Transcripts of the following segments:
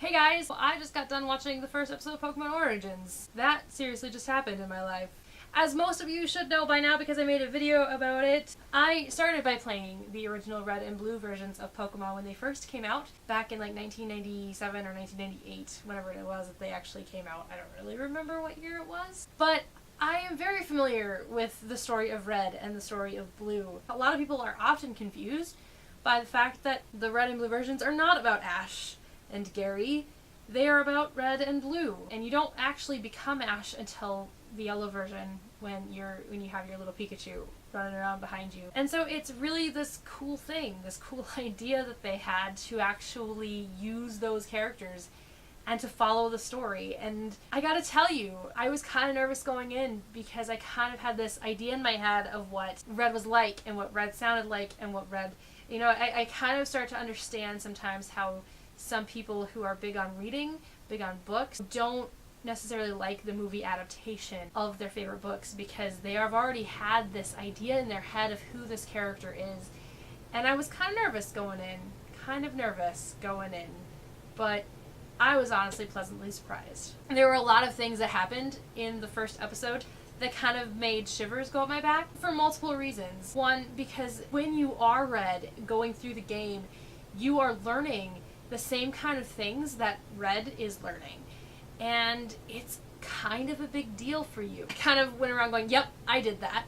Hey guys, well, I just got done watching the first episode of Pokemon Origins. That seriously just happened in my life. As most of you should know by now because I made a video about it, I started by playing the original Red and Blue versions of Pokemon when they first came out, back in like 1997 or 1998, whenever it was that they actually came out. I don't really remember what year it was. But I am very familiar with the story of Red and the story of Blue. A lot of people are often confused by the fact that the Red and Blue versions are not about Ash and Gary. They are about Red and Blue, and you don't actually become Ash until the yellow version when you have your little Pikachu running around behind you. And so it's really this cool thing, this cool idea that they had to actually use those characters and to follow the story. And I gotta tell you, I was kind of nervous going in because I kind of had this idea in my head of what Red was like and what Red sounded like and what Red, I kind of start to understand sometimes how some people who are big on reading, big on books, don't necessarily like the movie adaptation of their favorite books because they have already had this idea in their head of who this character is. And I was kind of nervous going in, but I was honestly pleasantly surprised. There were a lot of things that happened in the first episode that kind of made shivers go up my back for multiple reasons. One, because when you are Red going through the game, you are learning the same kind of things that Red is learning. And it's kind of a big deal for you. I kind of went around going, yep, I did that.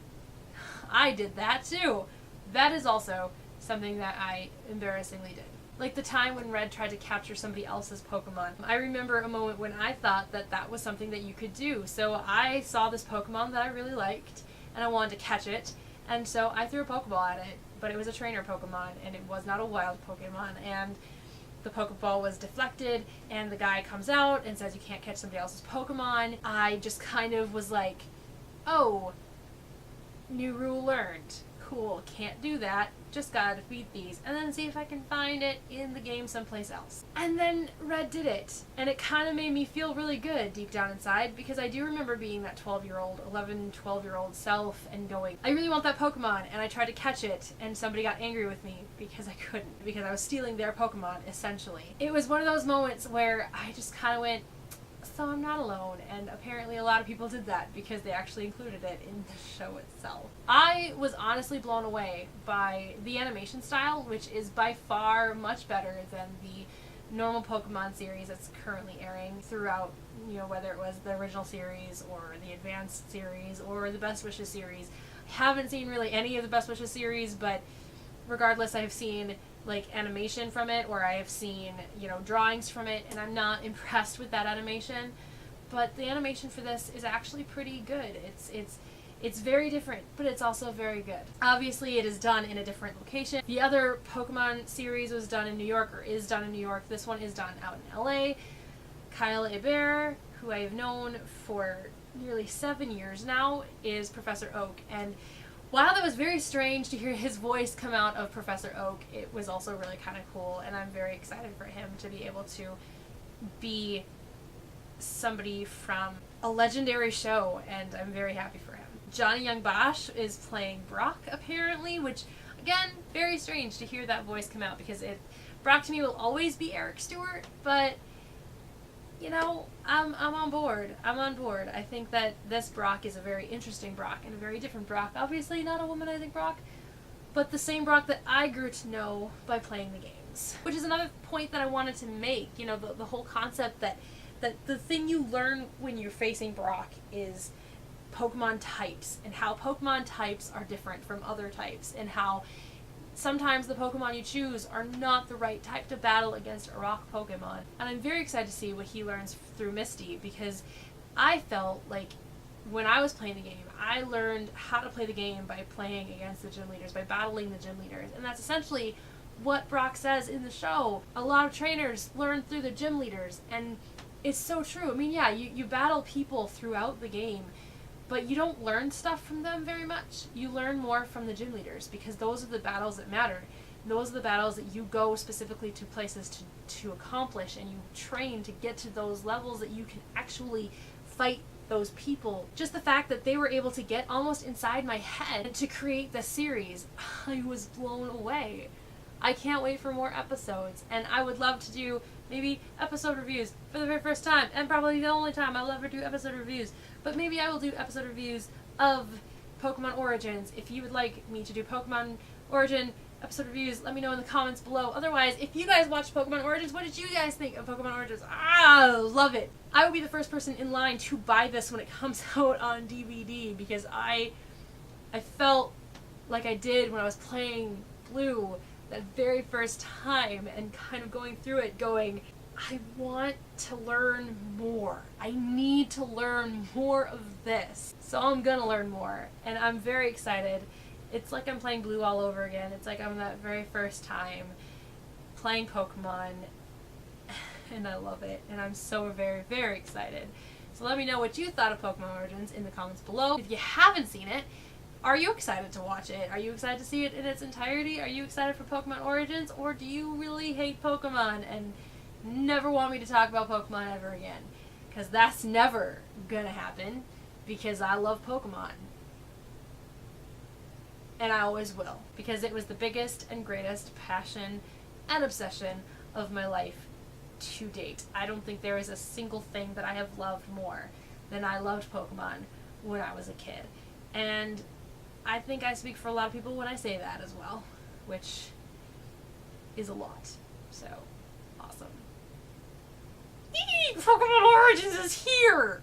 I did that too. That is also something that I embarrassingly did. Like the time when Red tried to capture somebody else's Pokemon. I remember a moment when I thought that that was something that you could do. So I saw this Pokemon that I really liked, and I wanted to catch it. And so I threw a Pokeball at it, but it was a trainer Pokemon, and it was not a wild Pokemon. And the Pokeball was deflected, and the guy comes out and says you can't catch somebody else's Pokemon. I just kind of was like, oh, new rule learned. Cool, can't do that. Just gotta defeat these, and then see if I can find it in the game someplace else. And then Red did it, and it kind of made me feel really good deep down inside, because I do remember being that 12-year-old self and going, I really want that Pokemon, and I tried to catch it, and somebody got angry with me because I couldn't, because I was stealing their Pokemon, essentially. It was one of those moments where I just kind of went, so I'm not alone, and apparently a lot of people did that because they actually included it in the show itself. I was honestly blown away by the animation style, which is by far much better than the normal Pokemon series that's currently airing throughout, whether it was the original series or the advanced series or the Best Wishes series. I haven't seen really any of the Best Wishes series, but regardless, I've seen animation from it, or I have seen, drawings from it, and I'm not impressed with that animation. But the animation for this is actually pretty good. It's very different, but it's also very good. Obviously, it is done in a different location. The other Pokemon series was done in New York, or is done in New York. This one is done out in LA. Kyle Hebert, who I have known for nearly 7 years now, is Professor Oak, and while that was very strange to hear his voice come out of Professor Oak, it was also really kind of cool, and I'm very excited for him to be able to be somebody from a legendary show, and I'm very happy for him. Johnny Young Bosch is playing Brock, apparently, which, again, very strange to hear that voice come out, because Brock to me will always be Eric Stewart, but I'm on board. I think that this Brock is a very interesting Brock and a very different Brock. Obviously not a womanizing Brock, but the same Brock that I grew to know by playing the games. Which is another point that I wanted to make, the whole concept that the thing you learn when you're facing Brock is Pokemon types, and how Pokemon types are different from other types, and how sometimes the Pokemon you choose are not the right type to battle against a rock Pokemon. And I'm very excited to see what he learns through Misty, because I felt like when I was playing the game, I learned how to play the game by playing against the gym leaders, by battling the gym leaders. And that's essentially what Brock says in the show. A lot of trainers learn through the gym leaders, and it's so true. I mean, yeah, you battle people throughout the game, but you don't learn stuff from them very much. You learn more from the gym leaders, because those are the battles that matter. Those are the battles that you go specifically to places to accomplish, and you train to get to those levels that you can actually fight those people. Just the fact that they were able to get almost inside my head to create this series, I was blown away. I can't wait for more episodes, and I would love to do maybe episode reviews for the very first time, and probably the only time I'll ever do episode reviews. But maybe I will do episode reviews of Pokemon Origins. If you would like me to do Pokemon Origin episode reviews, let me know in the comments below. Otherwise, if you guys watched Pokemon Origins, what did you guys think of Pokemon Origins? Love it. I will be the first person in line to buy this when it comes out on DVD, because I felt like I did when I was playing Blue that very first time, and kind of going through it going, I want to learn more. I need to learn more of this. So I'm gonna learn more, and I'm very excited. It's like I'm playing Blue all over again. It's like I'm that very first time playing Pokemon, and I love it, and I'm so very, very excited. So let me know what you thought of Pokemon Origins in the comments below. If you haven't seen it, are you excited to watch it? Are you excited to see it in its entirety? Are you excited for Pokemon Origins? Or do you really hate Pokemon and never want me to talk about Pokemon ever again? Because that's never gonna happen, because I love Pokemon. And I always will, because it was the biggest and greatest passion and obsession of my life to date. I don't think there is a single thing that I have loved more than I loved Pokemon when I was a kid. And I think I speak for a lot of people when I say that as well, which is a lot. So, awesome. Pokemon Origins is here!